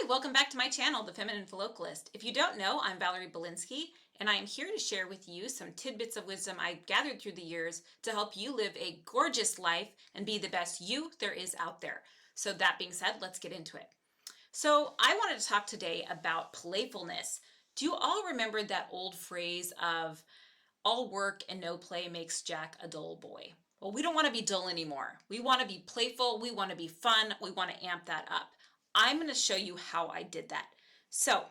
Hi, welcome back to my channel, The Feminine Philocalist. If you don't know, I'm Valerie Belinsky, and I am here to share with you some tidbits of wisdom I gathered through the years to help you live a gorgeous life and be the best you there is out there. So that being said, let's get into it. So I wanted to talk today about playfulness. Do you all remember that old phrase of all work and no play makes Jack a dull boy? Well, we don't want to be dull anymore. We want to be playful. We want to be fun. We want to amp that up. I'm going to show you how I did that. So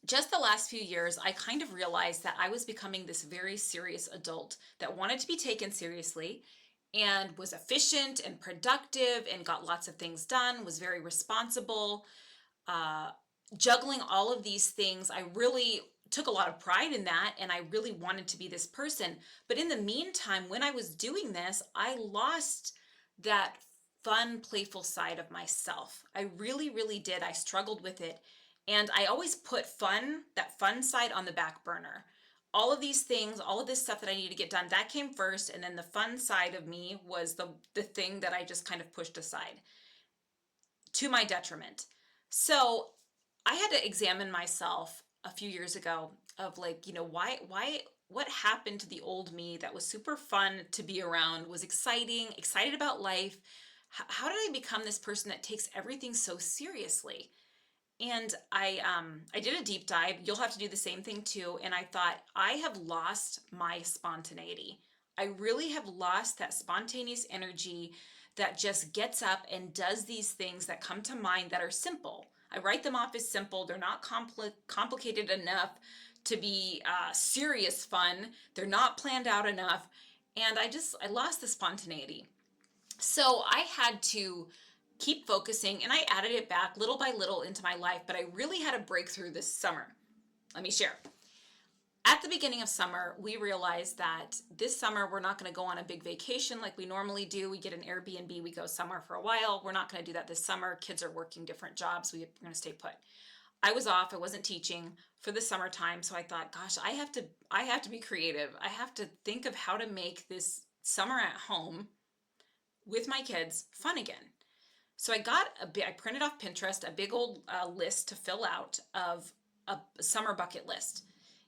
just the last few years, I kind of realized that I was becoming this very serious adult that wanted to be taken seriously and was efficient and productive and got lots of things done, was very responsible, uh, juggling all of these things. I really took a lot of pride in that and I really wanted to be this person. But in the meantime, when I was doing this, I lost that fun, playful side of myself. I really, really did. I struggled with it. And I always put that fun side on the back burner. All of these things, all of this stuff that I needed to get done, that came first. And then the fun side of me was the thing that I just kind of pushed aside to my detriment. So I had to examine myself a few years ago of like, what happened to the old me that was super fun to be around, was excited about life. How did I become this person that takes everything so seriously? And I did a deep dive. You'll have to do the same thing too. And I thought, I have lost my spontaneity. I really have lost that spontaneous energy that just gets up and does these things that come to mind that are simple. I write them off as simple. They're not complicated enough to be serious fun. They're not planned out enough. And I lost the spontaneity. So I had to keep focusing and I added it back little by little into my life, but I really had a breakthrough this summer. Let me share. At the beginning of summer, we realized that this summer we're not going to go on a big vacation like we normally do. We get an Airbnb, we go somewhere for a while. We're not going to do that this summer. Kids are working different jobs. We're going to stay put. I was off. I wasn't teaching for the summertime, so I thought, gosh, I have to be creative. I have to think of how to make this summer at home with my kids fun again. So I printed off Pinterest a big old list to fill out of a summer bucket list,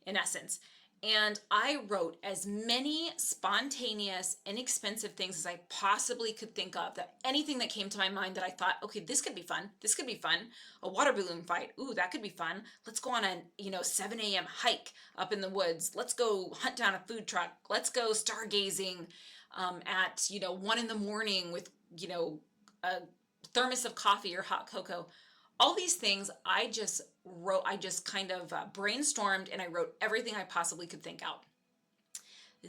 in essence. And I wrote as many spontaneous, inexpensive things as I possibly could think of. That anything that came to my mind that I thought, okay, this could be fun. This could be fun. A water balloon fight. Ooh, that could be fun. Let's go on a 7 a.m. hike up in the woods. Let's go hunt down a food truck. Let's go stargazing at 1 in the morning with a thermos of coffee or hot cocoa. All these things I just kind of brainstormed and I wrote everything I possibly could think out.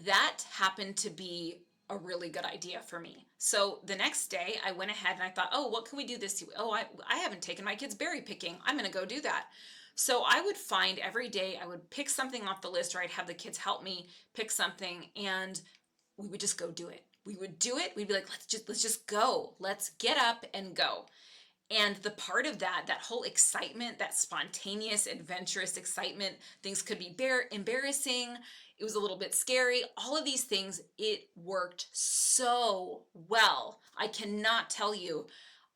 That happened to be a really good idea for me. So the next day I went ahead and I thought, oh, what can we do this year? Oh, I haven't taken my kids berry picking. I'm going to go do that. So I would find every day I would pick something off the list, or I'd have the kids help me pick something, and we would just go do it. We would do it. We'd be like, let's just go. Let's get up and go. And the part of that whole excitement, that spontaneous, adventurous excitement, things could be embarrassing. It was a little bit scary. All of these things, it worked so well. I cannot tell you.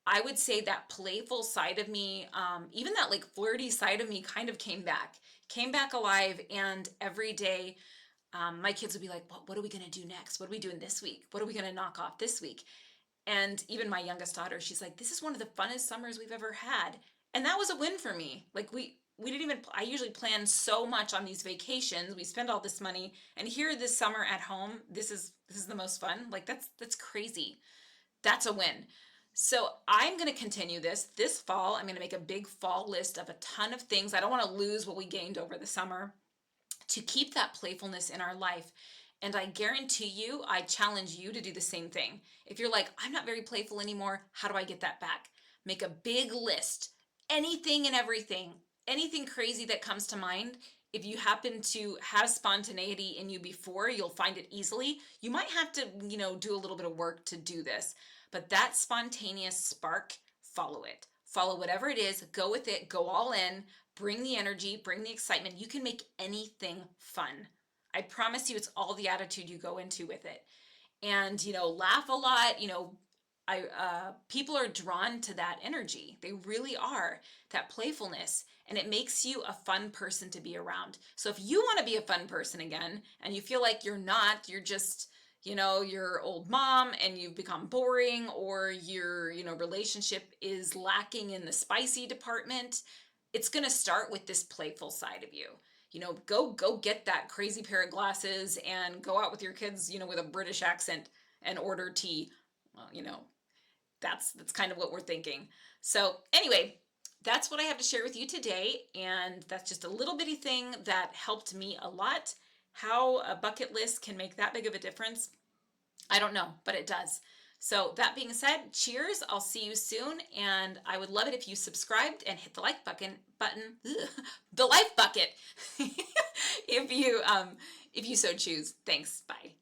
I would say that playful side of me, even that like flirty side of me kind of came back alive. And every day, my kids would be like, what are we going to do next? What are we doing this week? What are we going to knock off this week? And even my youngest daughter, she's like, this is one of the funnest summers we've ever had. And that was a win for me. Like we didn't even, I usually plan so much on these vacations. We spend all this money, and here this summer at home, this is the most fun. Like that's crazy. That's a win. So I'm going to continue this fall. I'm going to make a big fall list of a ton of things. I don't want to lose what we gained over the summer, to keep that playfulness in our life. And I guarantee you, I challenge you to do the same thing. If you're like, I'm not very playful anymore, how do I get that back? Make a big list. Anything and everything, anything crazy that comes to mind. If you happen to have spontaneity in you before, you'll find it easily. You might have to, do a little bit of work to do this. But that spontaneous spark, follow it. Follow whatever it is, go with it, go all in, bring the energy, bring the excitement. You can make anything fun. I promise you, it's all the attitude you go into with it. And, laugh a lot. people are drawn to that energy. They really are, that playfulness, and it makes you a fun person to be around. So if you want to be a fun person again and you feel like you're not, you're just, your old mom and you've become boring, or your, relationship is lacking in the spicy department, it's going to start with this playful side of you. Go get that crazy pair of glasses and go out with your kids, with a British accent, and order tea. Well, that's kind of what we're thinking. So anyway, that's what I have to share with you today, and that's just a little bitty thing that helped me a lot. How a bucket list can make that big of a difference, I don't know, but it does. So that being said, cheers. I'll see you soon, and I would love it if you subscribed and hit the like button, the life bucket, if you so choose. Thanks. Bye.